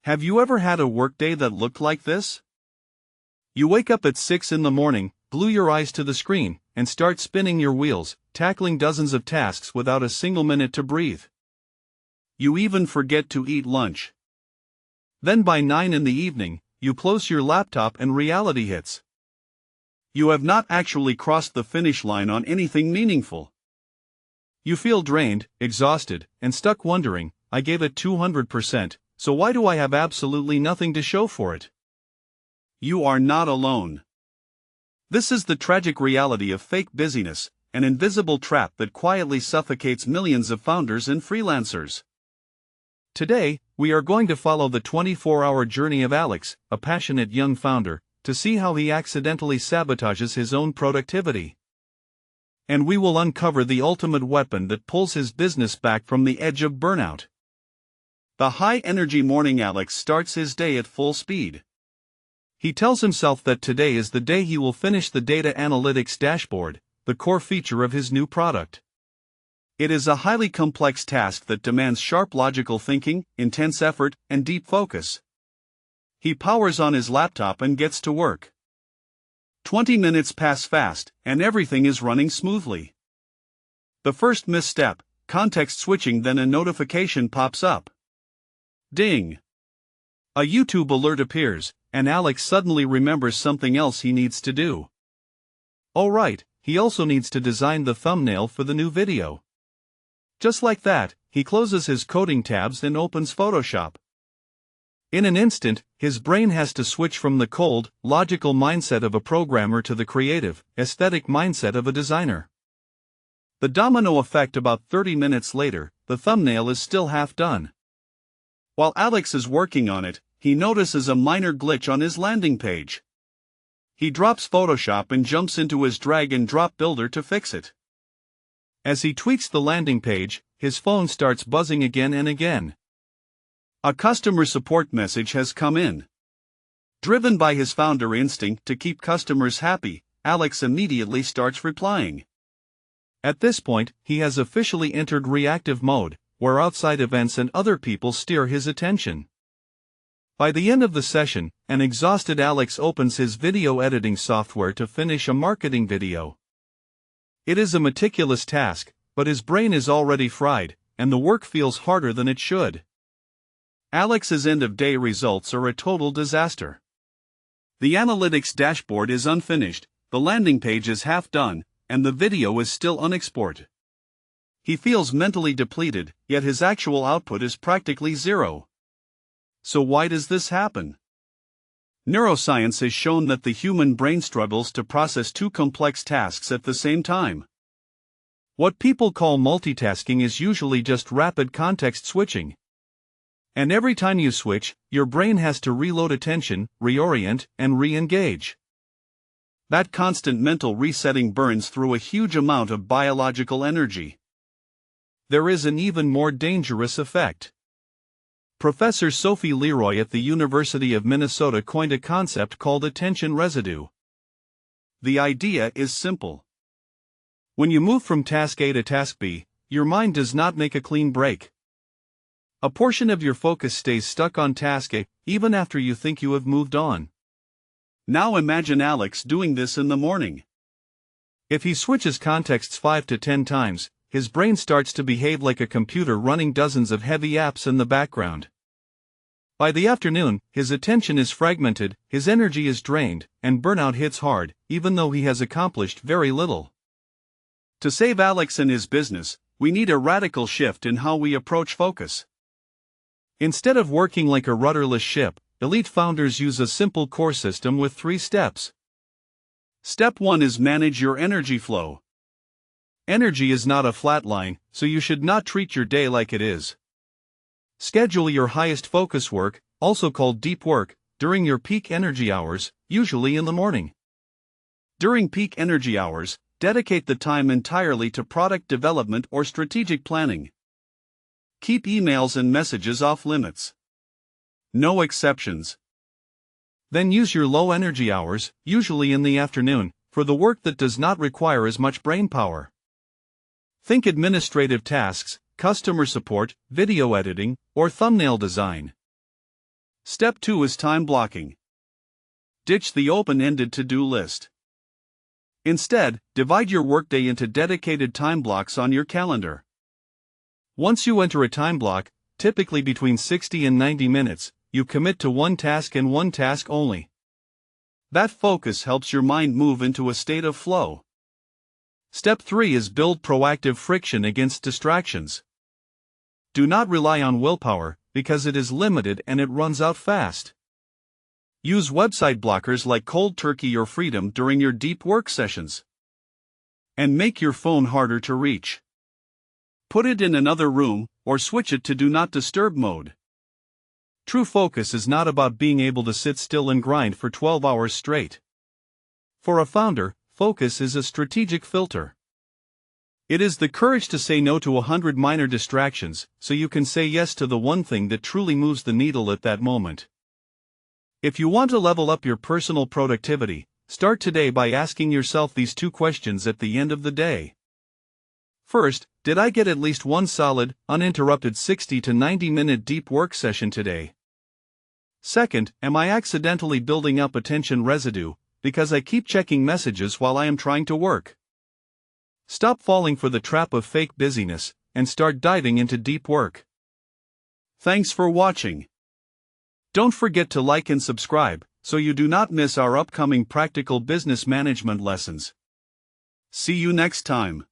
Have you ever had a workday that looked like this? You wake up at 6 in the morning, glue your eyes to the screen, and start spinning your wheels, tackling dozens of tasks without a single minute to breathe. You even forget to eat lunch. Then by 9 in the evening, you close your laptop and reality hits. You have not actually crossed the finish line on anything meaningful. You feel drained, exhausted, and stuck wondering, I gave it 200%, so why do I have absolutely nothing to show for it? You are not alone. This is the tragic reality of fake busyness, an invisible trap that quietly suffocates millions of founders and freelancers. Today, we are going to follow the 24-hour journey of Alex, a passionate young founder, to see how he accidentally sabotages his own productivity. And we will uncover the ultimate weapon that pulls his business back from the edge of burnout. The high-energy morning Alex starts his day at full speed. He tells himself that today is the day he will finish the data analytics dashboard, the core feature of his new product. It is a highly complex task that demands sharp logical thinking, intense effort, and deep focus. He powers on his laptop and gets to work. 20 minutes pass fast, and everything is running smoothly. The first misstep, context switching, then a notification pops up. Ding! A YouTube alert appears, and Alex suddenly remembers something else he needs to do. Oh right, he also needs to design the thumbnail for the new video. Just like that, he closes his coding tabs and opens Photoshop. In an instant, his brain has to switch from the cold, logical mindset of a programmer to the creative, aesthetic mindset of a designer. The domino effect: about 30 minutes later, the thumbnail is still half done. While Alex is working on it, he notices a minor glitch on his landing page. He drops Photoshop and jumps into his drag-and-drop builder to fix it. As he tweaks the landing page, his phone starts buzzing again and again. A customer support message has come in. Driven by his founder instinct to keep customers happy, Alex immediately starts replying. At this point, he has officially entered reactive mode, where outside events and other people steer his attention. By the end of the session, an exhausted Alex opens his video editing software to finish a marketing video. It is a meticulous task, but his brain is already fried, and the work feels harder than it should. Alex's end-of-day results are a total disaster. The analytics dashboard is unfinished, the landing page is half done, and the video is still unexported. He feels mentally depleted, yet his actual output is practically zero. So why does this happen? Neuroscience has shown that the human brain struggles to process two complex tasks at the same time. What people call multitasking is usually just rapid context switching. And every time you switch, your brain has to reload attention, reorient, and re-engage. That constant mental resetting burns through a huge amount of biological energy. There is an even more dangerous effect. Professor Sophie Leroy at the University of Minnesota coined a concept called attention residue. The idea is simple. When you move from task A to task B, your mind does not make a clean break. A portion of your focus stays stuck on task A, even after you think you have moved on. Now imagine Alex doing this in the morning. If he switches contexts 5 to 10 times, his brain starts to behave like a computer running dozens of heavy apps in the background. By the afternoon, his attention is fragmented, his energy is drained, and burnout hits hard, even though he has accomplished very little. To save Alex and his business, we need a radical shift in how we approach focus. Instead of working like a rudderless ship, elite founders use a simple core system with 3 steps. Step 1 is manage your energy flow. Energy is not a flat line, so you should not treat your day like it is. Schedule your highest focus work, also called deep work, during your peak energy hours, usually in the morning. During peak energy hours, dedicate the time entirely to product development or strategic planning. Keep emails and messages off limits. No exceptions. Then use your low energy hours, usually in the afternoon, for the work that does not require as much brain power. Think administrative tasks, customer support, video editing, or thumbnail design. Step 2 is time blocking. Ditch the open-ended to-do list. Instead, divide your workday into dedicated time blocks on your calendar. Once you enter a time block, typically between 60 and 90 minutes, you commit to one task and one task only. That focus helps your mind move into a state of flow. Step 3 is build proactive friction against distractions. Do not rely on willpower, because it is limited and it runs out fast. Use website blockers like Cold Turkey or Freedom during your deep work sessions. And make your phone harder to reach. Put it in another room, or switch it to Do Not Disturb mode. True focus is not about being able to sit still and grind for 12 hours straight. For a founder, focus is a strategic filter. It is the courage to say no to 100 minor distractions, so you can say yes to the one thing that truly moves the needle at that moment. If you want to level up your personal productivity, start today by asking yourself these 2 questions at the end of the day. First, did I get at least one solid, uninterrupted 60 to 90-minute deep work session today? Second, am I accidentally building up attention residue, because I keep checking messages while I am trying to work? Stop falling for the trap of fake busyness, and start diving into deep work. Thanks for watching. Don't forget to like and subscribe, so you do not miss our upcoming practical business management lessons. See you next time.